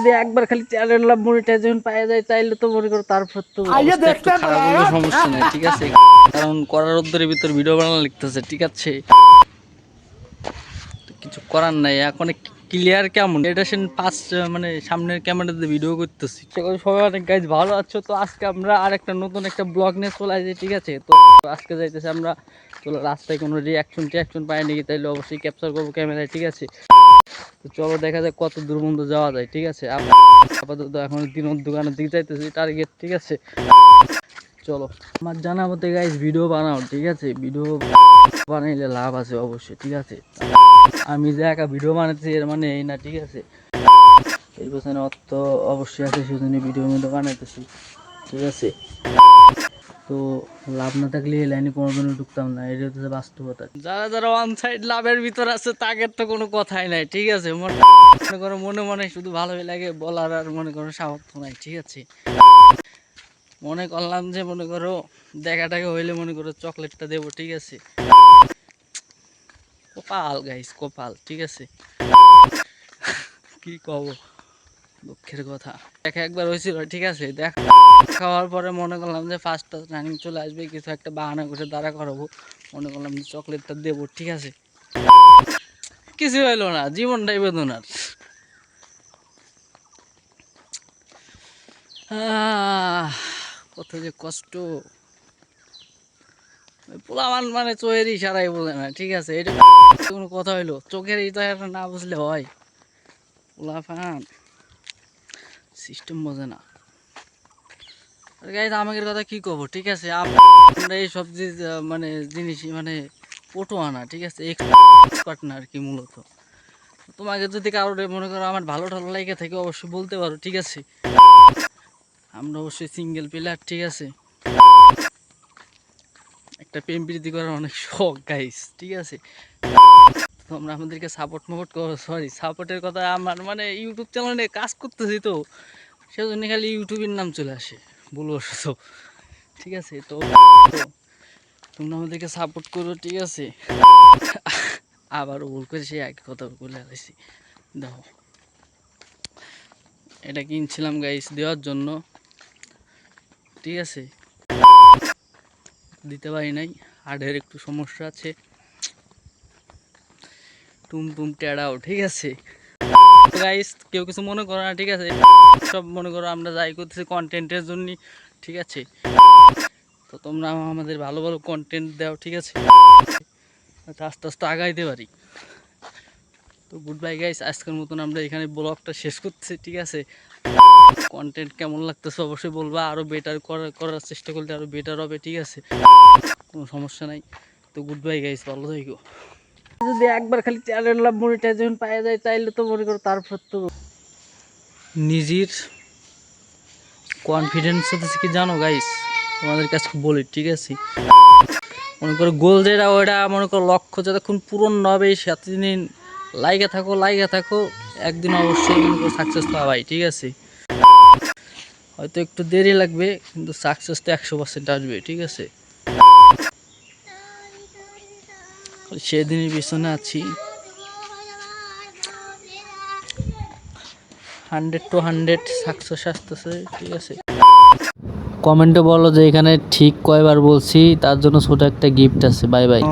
যদি একবার খালি চ্যানেল মনিটাইজেশন পাওয়া যায় তাইলে তো মনে করো তারপর তো একটু খারাপ হলে সমস্যা নেই, ঠিক আছে? কারণ করার উদ্ধারের ভিতর ভিডিও বানানো লিখতেছে, ঠিক আছে? কিছু করার নাই। এখন ক্লিয়ার কেমন এটা পাঁচ মানে সামনের ক্যামেরাতে ভিডিও করতেছি। সবাই অনেক গাইজ ভালো আছো। তো আজকে আমরা আর একটা নতুন একটা ব্লগ নিয়ে চলে আসি, ঠিক আছে? তো আজকে যাইতেছে আমরা চলো রাস্তায় কোনো রিয়াকশন পাই নাকি, তাইলে অবশ্যই ক্যাপচার করবো ক্যামেরায়, ঠিক আছে? তো চলো দেখা যাক কত দূর পর্যন্ত যাওয়া যায়, ঠিক আছে? আপাতত এখন দিনের দোকানের দিকে যাইতেছি, টার্গেট, ঠিক আছে? চলো। আমার জানা মতে গাইজ ভিডিও বানাও, ঠিক আছে? ভিডিও বানাইলে লাভ আছে অবশ্যই, ঠিক আছে? আমি যে একা ভিডিও বানাচ্ছি এর মানে এই না, ঠিক আছে? এর পেছনে অর্থ অবশ্যই আছে, সেজন্য ভিডিও বানাইতেছি, ঠিক আছে? তো লাভ না থাকলে এই লাইনে কোনোদিনও ঢুকতাম না, এটা হচ্ছে বাস্তবতা। যারা যারা ওয়ান সাইড লাভের ভিতর আছে তাদের তো কোনো কথাই নাই, ঠিক আছে? মনে করো মনে মনে শুধু ভালোই লাগে বলার, আর মনে করো সামর্থ্য নাই, ঠিক আছে? মনে করলাম যে মনে করো দেখাটাকে হইলে মনে করো চকলেটটা দেবো, ঠিক আছে? কপাল গাইস, কপাল, ঠিক আছে? কি কব, দুঃখের কথা। দেখা একবার হয়েছিল, ঠিক আছে? খাওয়ার পরে মনে করলাম যে ফার্স্ট রানিং চলে আসবে, কিছু একটা বাহানা করে দাঁড়া করাবো, মনে করলাম যে চকলেটটা দেবো, ঠিক আছে? কিছু হইলো না, জীবনটাই বেদনার। কত যে কষ্ট। পোলামান মানে চোখের ইশারাই বোঝে না, ঠিক আছে? এটা কোনো কথা হইলো? চোখের ইশারা না বুঝলে হয়? পোলাপান সিস্টেম বোঝে না। গাইজ আমাদের কথা কি কব, ঠিক আছে? আমরা এই সব মানে জিনিস মানে পটুয়া না, ঠিক আছে? এক্সপার্ট না আর কি মূলত। তোমাকে যদি কারোর মনে করো আমার ভালো ঠালো লাগে থাকে অবশ্যই বলতে পারো, ঠিক আছে? আমরা অবশ্যই সিঙ্গেল প্লেয়ার, ঠিক আছে? একটা প্রেম প্রীতি করার অনেক শখ গাইস, ঠিক আছে? তোমরা আমাদেরকে সাপোর্ট করো। সরি, সাপোর্টের কথা আমার মানে ইউটিউব চ্যানেলে কাজ করতেছি তো সেজন্য খালি ইউটিউবের নাম চলে আসে ভুলবশত, ঠিক আছে? তো তোমরা আমাদেরকে সাপোর্ট করো, ঠিক আছে? আবারও ভুল করে সেই একই কথা বলে আসছি। দেখো এটা কিনছিলাম গাইস দেওয়ার জন্য, ঠিক আছে? দিতে পারি নাই, হার্ডের একটু সমস্যা আছে, টুম টেড়াও, ঠিক আছে? গাইস কেউ কিছু মনে করো না, ঠিক আছে? সব মনে করো আমরা যাই করতেছি কন্টেন্টের জন্য, ঠিক আছে? তো তোমরা আমাদের ভালো ভালো কন্টেন্ট দাও, ঠিক আছে? আস্তে আস্তে আগাইতে পারি। তো গুড বাই গাইস, আজকের মতন আমরা এখানে ব্লগটা শেষ করছি, ঠিক আছে? কন্টেন্ট কেমন লাগতেছে অবশ্যই বলবা, আরও বেটার করার চেষ্টা করলে আরও বেটার হবে, ঠিক আছে? কোনো সমস্যা নাই। তো গুড বাই গাইস, ভালো থাকো। যদি একবার খালি চ্যানেল মনিটাইজেশন পাওয়া যায় তাইলে তো মনে করো তারপর তো নিজের কনফিডেন্স হচ্ছে কি জানো গাইস, তোমাদের কাছে বলি, ঠিক আছে? মনে করো গোল যেটা ওইটা মনে করো লক্ষ্য যতক্ষণ পূরণ হবে সেতদিন লাইগা থাকো, একদিন অবশ্যই মনে করো সাকসেস পাবাই, ঠিক আছে? হয়তো একটু দেরি লাগবে কিন্তু সাকসেস তো 100% আসবে, ঠিক আছে? সেদিনের পিছনে আছি 100 সাকসেস আসতেছে, ঠিক আছে? কমেন্টে বলো যে এখানে ঠিক কয়বার বলছি, তার জন্য ছোট একটা গিফট আছে। Bye bye.